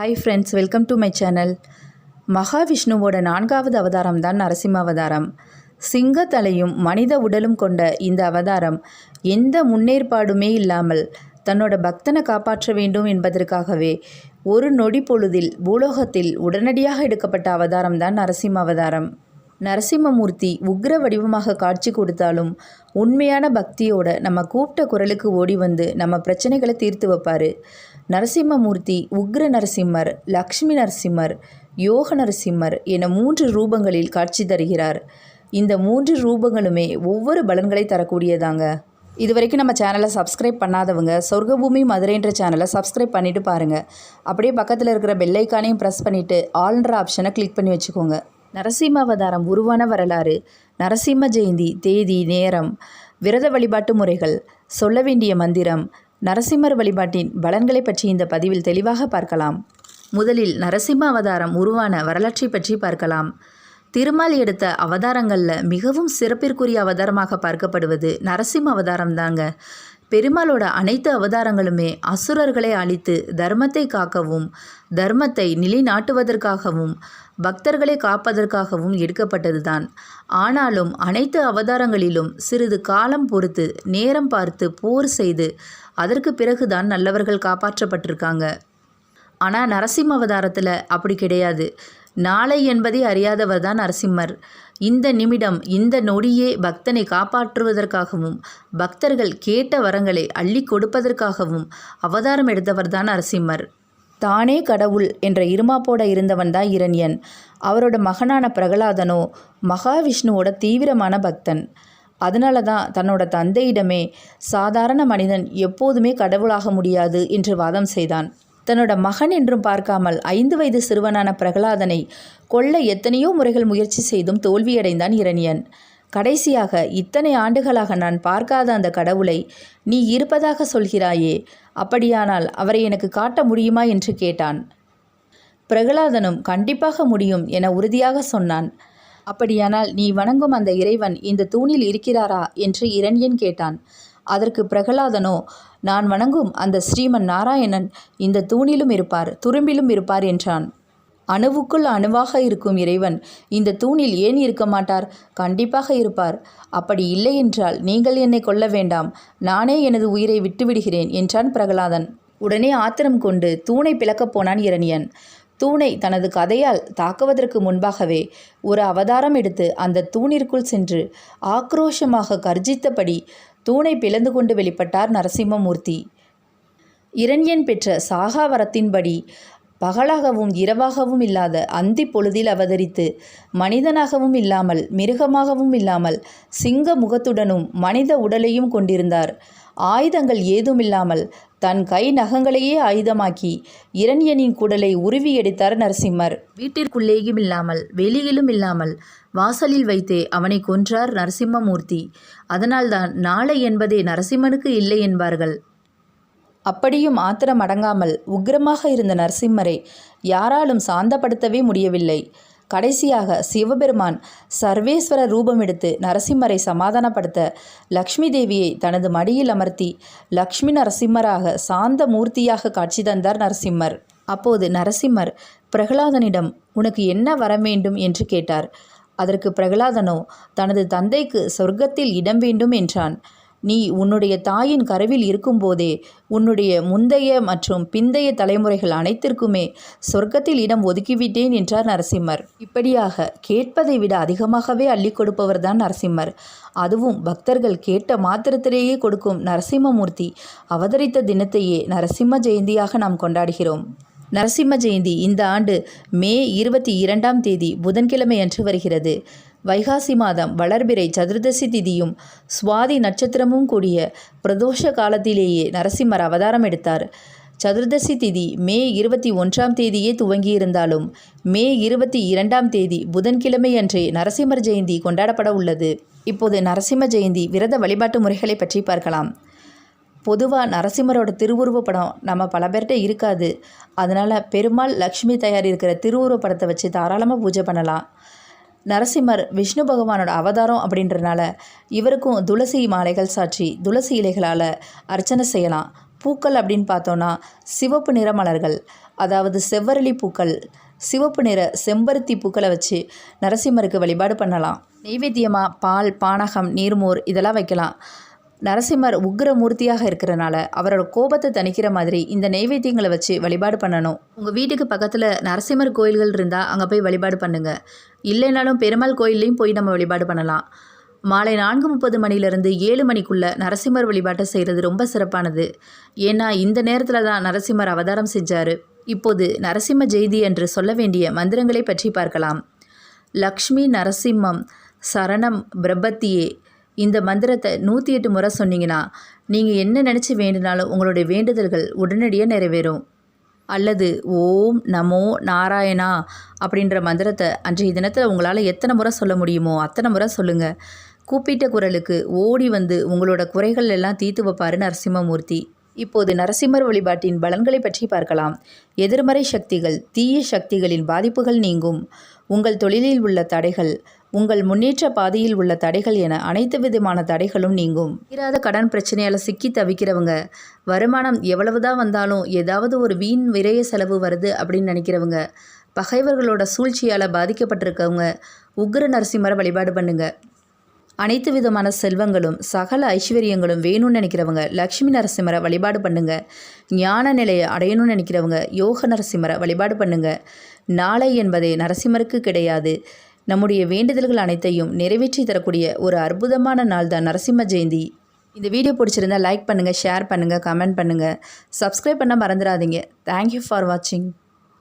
Hi friends, welcome to my channel. மகாவிஷ்ணுவோட 4வது அவதாரம் தான் நரசிம்ம அவதாரம். சிங்கத்தலையும் மனித உடலும் கொண்ட இந்த அவதாரம் எந்த முன்னேற்பாடுமே இல்லாமல் தன்னோட பக்தனை காப்பாற்ற வேண்டும் என்பதற்காகவே ஒரு நொடி பொழுதில் பூலோகத்தில் உடனடியாக எடுக்கப்பட்ட அவதாரம் தான் நரசிம்ம அவதாரம். நரசிம்மமூர்த்தி உக்ர வடிவமாக காட்சி கொடுத்தாலும் உண்மையான பக்தியோட நம்ம கூப்பிட்ட குரலுக்கு ஓடி வந்து நம்ம பிரச்சனைகளை தீர்த்து வைப்பார். நரசிம்மமூர்த்தி உக்ர நரசிம்மர், லக்ஷ்மி நரசிம்மர், யோக நரசிம்மர் என 3 ரூபங்களில் காட்சி தருகிறார். இந்த 3 ரூபங்களுமே ஒவ்வொரு பலன்களை தரக்கூடியதாங்க. இது வரைக்கும் நம்ம சேனலை சப்ஸ்கிரைப் பண்ணாதவங்க சொர்க்கபூமி மதுரைன்ற சேனலை சப்ஸ்கிரைப் பண்ணிவிட்டு பாருங்கள். அப்படியே பக்கத்தில் இருக்கிற பெல்லைக்கானையும் ப்ரெஸ் பண்ணிவிட்டு ஆல்ன்ற ஆப்ஷனை கிளிக் பண்ணி வச்சுக்கோங்க. நரசிம்ம அவதாரம் உருவான வரலாறு, நரசிம்ம ஜெயந்தி தேதி, நேரம், விரத வழிபாட்டு முறைகள், சொல்ல வேண்டிய மந்திரம், நரசிம்மர் வழிபாட்டின் பலன்களை பற்றி இந்த பதிவில் தெளிவாக பார்க்கலாம். முதலில் நரசிம்ம அவதாரம் உருவான வரலாற்றை பற்றி பார்க்கலாம். திருமால் எடுத்த அவதாரங்களில் மிகவும் சிறப்பிற்குரிய அவதாரமாக பார்க்கப்படுவது நரசிம்ம அவதாரம் தாங்க. பெருமாளோட அனைத்து அவதாரங்களுமே அசுரர்களை அழித்து தர்மத்தை காக்கவும், தர்மத்தை நிலைநாட்டுவதற்காகவும், பக்தர்களை காப்பதற்காகவும் எடுக்கப்பட்டது தான். ஆனாலும் அனைத்து அவதாரங்களிலும் சிறிது காலம் பொறுத்து, நேரம் பார்த்து போர் செய்து அதற்கு பிறகுதான் நல்லவர்கள் காப்பாற்றப்பட்டிருக்காங்க. ஆனால் நரசிம்ம அவதாரத்தில் அப்படி கிடையாது. நாளை என்பதை அறியாதவர் தான் நரசிம்மர். இந்த நிமிடம், இந்த நொடியே பக்தனை காப்பாற்றுவதற்காகவும், பக்தர்கள் கேட்ட வரங்களை அள்ளி கொடுப்பதற்காகவும் அவதாரம் எடுத்தவர் தான் நரசிம்மர். தானே கடவுள் என்ற இருமாப்போட இருந்தவன் தான் இரண்யன். அவரோட மகனான பிரகலாதனோ மகாவிஷ்ணுவோட தீவிரமான பக்தன். அதனால தான் தன்னோட தந்தையிடமே சாதாரண மனிதன் எப்போதுமே கடவுளாக முடியாது என்று வாதம் செய்தான். தன்னோட மகன் என்றும் பார்க்காமல் 5 வயது சிறுவனான பிரகலாதனை கொல்ல எத்தனையோ முறைகள் முயற்சி செய்தும் தோல்வியடைந்தான் இரண்யன். கடைசியாக, இத்தனை ஆண்டுகளாக நான் பார்க்காத அந்த கடவுளை நீ இருப்பதாக சொல்கிறாயே, அப்படியானால் அவரை எனக்கு காட்ட முடியுமா என்று கேட்டான். பிரகலாதனும் கண்டிப்பாக முடியும் என உறுதியாக சொன்னான். அப்படியானால் நீ வணங்கும் அந்த இறைவன் இந்த தூணில் இருக்கிறாரா என்று இரண்யன் கேட்டான். அதற்கு பிரகலாதனோ, நான் வணங்கும் அந்த ஸ்ரீமன் நாராயணன் இந்த தூணிலும் இருப்பார், துரும்பிலும் இருப்பார் என்றான். அணுவுக்குள் அணுவாக இருக்கும் இறைவன் இந்த தூணில் ஏன் இருக்க மாட்டார்? கண்டிப்பாக இருப்பார். அப்படி இல்லை என்றால் நீங்கள் என்னை கொல்ல வேண்டாம், நானே எனது உயிரை விட்டுவிடுகிறேன் என்றான் பிரகலாதன். உடனே ஆத்திரம் கொண்டு தூணை பிளக்கப் போனான் இரண்யன். தூணை தனது கதையால் தாக்குவதற்கு முன்பாகவே ஒரு அவதாரம் எடுத்து அந்த தூணிற்குள் சென்று ஆக்ரோஷமாக கர்ஜித்தபடி தூணை பிளந்து கொண்டு வெளிப்பட்டார் நரசிம்மமூர்த்தி. இரண்யன் பெற்ற சாகாவரத்தின்படி பகலாகவும் இரவாகவும் இல்லாத அந்தி பொழுதில் அவதரித்து, மனிதனாகவும் இல்லாமல் மிருகமாகவும் இல்லாமல் சிங்க முகத்துடனும் மனித உடலையும் கொண்டிருந்தார். ஆயுதங்கள் ஏதுமில்லாமல் தன் கை நகங்களையே ஆயுதமாக்கி இரண்யனின் குடலை உருவி எடுத்தார் நரசிம்மர். வீட்டிற்குள்ளேயும் இல்லாமல் வெளியிலும் இல்லாமல் வாசலில் வைத்தே அவனை கொன்றார் நரசிம்மமூர்த்தி. அதனால்தான் நாளை என்பதே நரசிம்மனுக்கு இல்லை என்பார்கள். அப்படியும் ஆத்திரம் அடங்காமல் உக்கிரமாக இருந்த நரசிம்மரை யாராலும் சாந்தப்படுத்தவே முடியவில்லை. கடைசியாக சிவபெருமான் சர்வேஸ்வர ரூபம் எடுத்து நரசிம்மரை சமாதானப்படுத்த லக்ஷ்மி தேவியை தனது மடியில் அமர்த்தி லக்ஷ்மி நரசிம்மராக சாந்த மூர்த்தியாக காட்சி தந்தார் நரசிம்மர். அப்போது நரசிம்மர் பிரகலாதனிடம் உனக்கு என்ன வர வேண்டும் என்று கேட்டார். அதற்கு பிரகலாதனோ தனது தந்தைக்கு சொர்க்கத்தில் இடம் வேண்டும் என்றான். நீ உன்னுடைய தாயின் கருவில் இருக்கும்போதே உன்னுடைய முந்தைய மற்றும் பிந்தைய தலைமுறைகள் அனைத்திற்குமே சொர்க்கத்தில் இடம் ஒதுக்கிவிட்டேன் என்றார் நரசிம்மர். இப்படியாக கேட்பதை விட அதிகமாகவே அள்ளி கொடுப்பவர் தான் நரசிம்மர். அதுவும் பக்தர்கள் கேட்ட மாத்திரத்திலேயே கொடுக்கும் நரசிம்மமூர்த்தி அவதரித்த தினத்தையே நரசிம்ம ஜெயந்தியாக நாம் கொண்டாடுகிறோம். நரசிம்ம ஜெயந்தி இந்த ஆண்டு மே 22ஆம் தேதி புதன்கிழமை அன்று வருகிறது. வைகாசி மாதம் வளர்பிறை சதுர்தசி திதியும் சுவாதி நட்சத்திரமும் கூடிய பிரதோஷ காலத்திலேயே நரசிம்மர் அவதாரம் எடுத்தார். சதுர்தசி திதி மே 21ஆம் தேதியே துவங்கியிருந்தாலும் மே 22ஆம் தேதி புதன்கிழமை அன்றே நரசிம்மர் ஜெயந்தி கொண்டாடப்பட உள்ளது. இப்போது நரசிம்ம ஜெயந்தி விரத வழிபாட்டு முறைகளை பற்றி பார்க்கலாம். பொதுவாக நரசிம்மரோட திருவுருவ படம் நம்ம பல பேர்கிட்ட இருக்காது. அதனால் பெருமாள், லக்ஷ்மி தயாரிக்கிற திருவுருவ படத்தை வச்சு தாராளமாக பூஜை பண்ணலாம். நரசிம்மர் விஷ்ணு பகவானோட அவதாரம் அப்படின்றனால இவருக்கும் துளசி மாலைகள் சாற்றி துளசி இலைகளால் அர்ச்சனை செய்யலாம். பூக்கள் அப்படின்னு பார்த்தோன்னா சிவப்பு நிற மலர்கள், அதாவது செவ்வரளி பூக்கள், சிவப்பு நிற செம்பருத்தி பூக்களை வச்சு நரசிம்மருக்கு வழிபாடு பண்ணலாம். நெய்வேத்தியமாக பால், பானகம், நீர்மோர் இதெல்லாம் வைக்கலாம். நரசிம்மர் உக்ர மூர்த்தியாக இருக்கிறனால அவரோட கோபத்தை தணிக்கிற மாதிரி இந்த நெய்வேத்தியங்களை வச்சு வழிபாடு பண்ணணும். உங்கள் வீட்டுக்கு பக்கத்தில் நரசிம்மர் கோயில்கள் இருந்தால் அங்கே போய் வழிபாடு பண்ணுங்கள். இல்லைனாலும் பெருமாள் கோயில்லையும் போய் நம்ம வழிபாடு பண்ணலாம். மாலை 4:30 மணிலேருந்து 7 மணிக்குள்ளே நரசிம்மர் வழிபாட்டை செய்கிறது ரொம்ப சிறப்பானது. ஏன்னா இந்த நேரத்தில் தான் நரசிம்மர் அவதாரம் செஞ்சார். இப்போது நரசிம்ம ஜெயந்தி என்று சொல்ல வேண்டிய மந்திரங்களை பற்றி பார்க்கலாம். லக்ஷ்மி நரசிம்மம் சரணம் பிரபத்தியே. இந்த மந்திரத்தை 108 முறை சொன்னீங்கன்னா நீங்கள் என்ன நினச்சி வேண்டினாலும் உங்களுடைய வேண்டுதல்கள் உடனடியாக நிறைவேறும். அல்லது ஓம் நமோ நாராயணா அப்படின்ற மந்திரத்தை அன்றைய தினத்தில் உங்களால் எத்தனை முறை சொல்ல முடியுமோ அத்தனை முறை சொல்லுங்கள். கூப்பிட்ட குரலுக்கு ஓடி வந்து உங்களோட குறைகள் எல்லாம் தீர்த்து வைப்பார் நரசிம்மமூர்த்தி. இப்போது நரசிம்மர் வழிபாட்டின் பலன்களை பற்றி பார்க்கலாம். எதிர்மறை சக்திகள், தீய சக்திகளின் பாதிப்புகள் நீங்கும். உங்கள் தொழிலில் உள்ள தடைகள், உங்கள் முன்னேற்ற பாதையில் உள்ள தடைகள் என அனைத்து விதமான தடைகளும் நீங்கும். தீராத கடன் பிரச்சனையால் சிக்கி தவிக்கிறவங்க, வருமானம் எவ்வளவுதான் வந்தாலும் ஏதாவது ஒரு வீண் விரைய செலவு வருது அப்படின்னு நினைக்கிறவங்க, பகைவர்களோட சூழ்ச்சியால் பாதிக்கப்பட்டிருக்கவங்க உக்ர நரசிம்மரை வழிபாடு பண்ணுங்க. அனைத்து விதமான செல்வங்களும் சகல ஐஸ்வர்யங்களும் வேணும்னு நினைக்கிறவங்க லக்ஷ்மி நரசிம்மரை வழிபாடு பண்ணுங்க. ஞான நிலையை அடையணும்னு நினைக்கிறவங்க யோக நரசிம்மரை வழிபாடு பண்ணுங்க. நாளை என்பதே நரசிம்மருக்கு கிடையாது. நம்முடைய வேண்டுதல்கள் அனைத்தையும் நிறைவேற்றி தரக்கூடிய ஒரு அற்புதமான நாள் தான் நரசிம்ம ஜெயந்தி. இந்த வீடியோ பிடிச்சிருந்தா லைக் பண்ணுங்கள், ஷேர் பண்ணுங்கள், கமெண்ட் பண்ணுங்கள், சப்ஸ்கிரைப் பண்ண மறந்துடாதீங்க. தேங்க்யூ ஃபார் வாட்சிங்.